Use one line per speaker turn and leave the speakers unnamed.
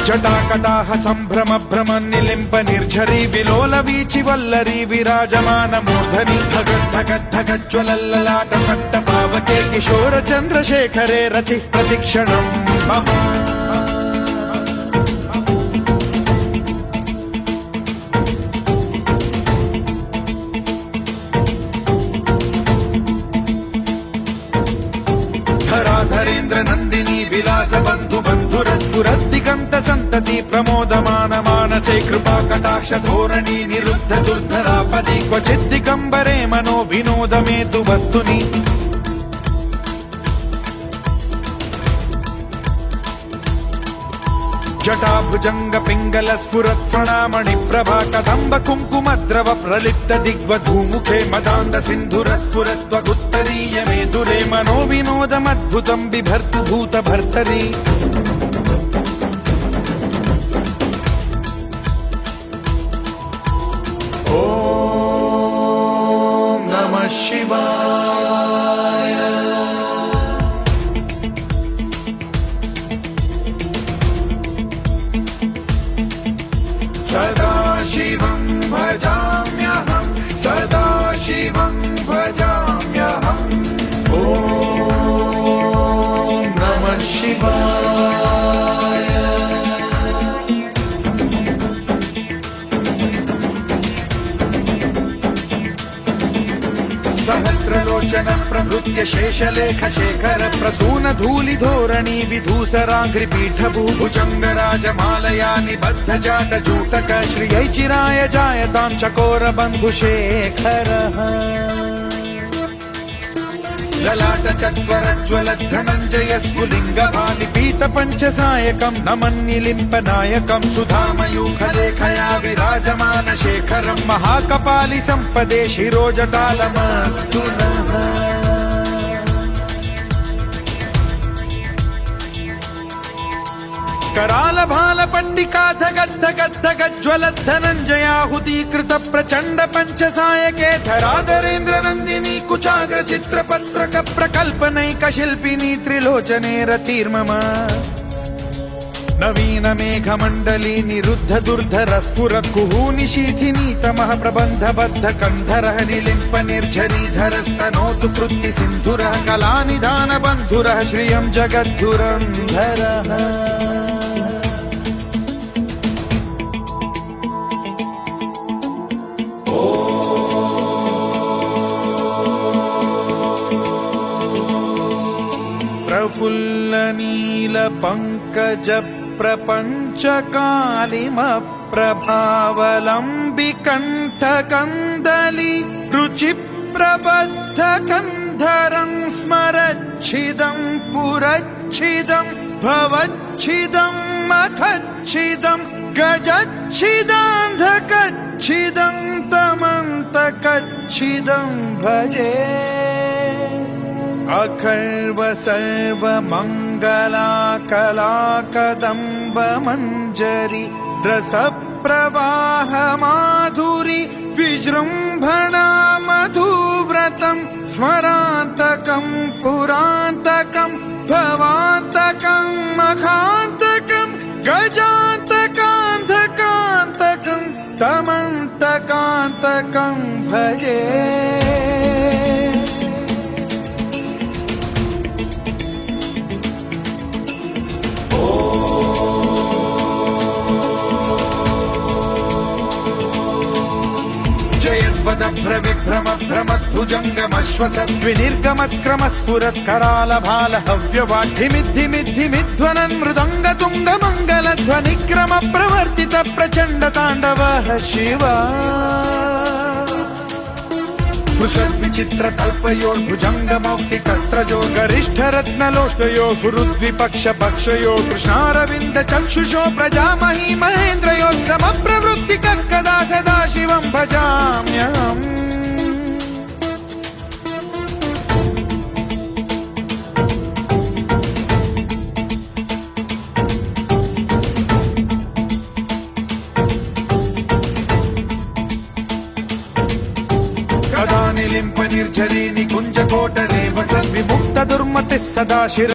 జటాకటాహ సంభ్రమ భ్రమ నిలింప నిర్ఝరీ విలోల వీచి వల్లరీ విరాజమాన మూర్ధని ధగద్ధగద్ధగజ్వలల్లలాట పట్ట పావకే కిశోర చంద్రశేఖరే రతి ప్రతిక్షణం మమ ధరాధరేంద్ర నందిని విలాస బంధు బంధురస్ఫురద్దిగంత సంతతి ప్రమోదమాన మానసే కృపా కటాక్ష ధోరణి నిరుద్ధ దుర్ధరాపది క్వచిద్దిగంబరే మనో వినోదమేతు వస్తుని జటాభుజంగ పింగళ స్ఫురత్ ఫణామణి ప్రభా కదంబ కుంకుమద్రవ ప్రలిప్త దిగ్వధూముఖే మదాంద సింధుర స్ఫురత్వగుత్తరీయ మేధురే మనో వినోదమద్భుతం బిభర్తు భూత భర్తరి ఓం నమః శివాయ సదాశివం భజామ్యహం సదాశివం భజామ్యహం ఓం నమః శివాయ సహస్రలోచన ప్రభృత్య శేషలేఖ శేఖర ప్రసూన ధూళి ధోరణి విధూసరాఘ్రి పీఠ భూభుజంగ రాజమాలయా నిబద్ధ జాట జూటక శ్రియై చిరాయ జాయతాం చకోర బంధు శేఖర లలాట చత్వరజ్వల ధనంజయ స్ఫులింగ భాని పీత పంచసాయకం నమన్నిలింప నాయకం సుధామయూఖలేఖయా విరాజమాన శేఖరం మహాకపాలి సంపదే శిరోజటాలమస్తు నః कराल भाल पंडिका धगद्धगद्धगज्वल धनंजयाहुतीकृत प्रचंड पंचसायके धराधरेन्द्र नंदिनी कुचाग्र चित्रपत्रक प्रकल्पनैक शिल्पिनी त्रिलोचने रतिर्मम नवीन मेघमण्डली निरुद्ध दुर्धर स्फुर कुहूनि शीथिनी तमः प्रबन्ध बद्ध कन्धरः निलिम्प निर्झरीधरस्तनोतु कृत्ति सिन्धुरः कलानिधान बन्धुरः श्रियं जगद्धुरन्धरः प्रफुल्ल नील पंकज प्रपंच कालिम प्रभावलंबि कंठ कंदली रुचि प्रबद्ध कंधरं स्मरच्छिदं पुरच्छिदं भवच्छिदं मखच्छिदं गजच्छिदान्धकच्छिदं तमन्तकच्छिदं भजे अखर्व सर्व मंगला कला कदम्ब मंजरी रस प्रवाह माधुरी विजृंभणा मधुव्रतं स्मरान्तकं पुरान्तकं भवान्तकं मखान्तकं गजान्तकान्धकान्तकं तमन्तकान्तकं भजे विभ्रम भ्रमद्भुजङ्गमश्वसद्विनिर्गमत्क्रम स्फुरत् कराल भाल हव्यवाढ्यमिद्धिमिद्धिमिध्वनन् मृदङ्ग तुङ्ग मङ्गलध्वनिक्रम प्रवर्तित प्रचण्ड ताण्डवः शिवा स्पृशद्विचित्र तल्पयोर्भुजङ्ग मौक्तिकत्रजो गरिष्ठ रत्नलोष्टयो फुरुद्विपक्ष पक्षयो कृष्णारविन्द चक्षुषो प्रजामही महेन्द्रयो समप्रवृत्ति कदा सदा शिवं भजाम्यहम् कदा निलिम्प निर्झरी निकुञ्ज कोटरे वसन् विमुक्त दुर्मतिः सदा शिर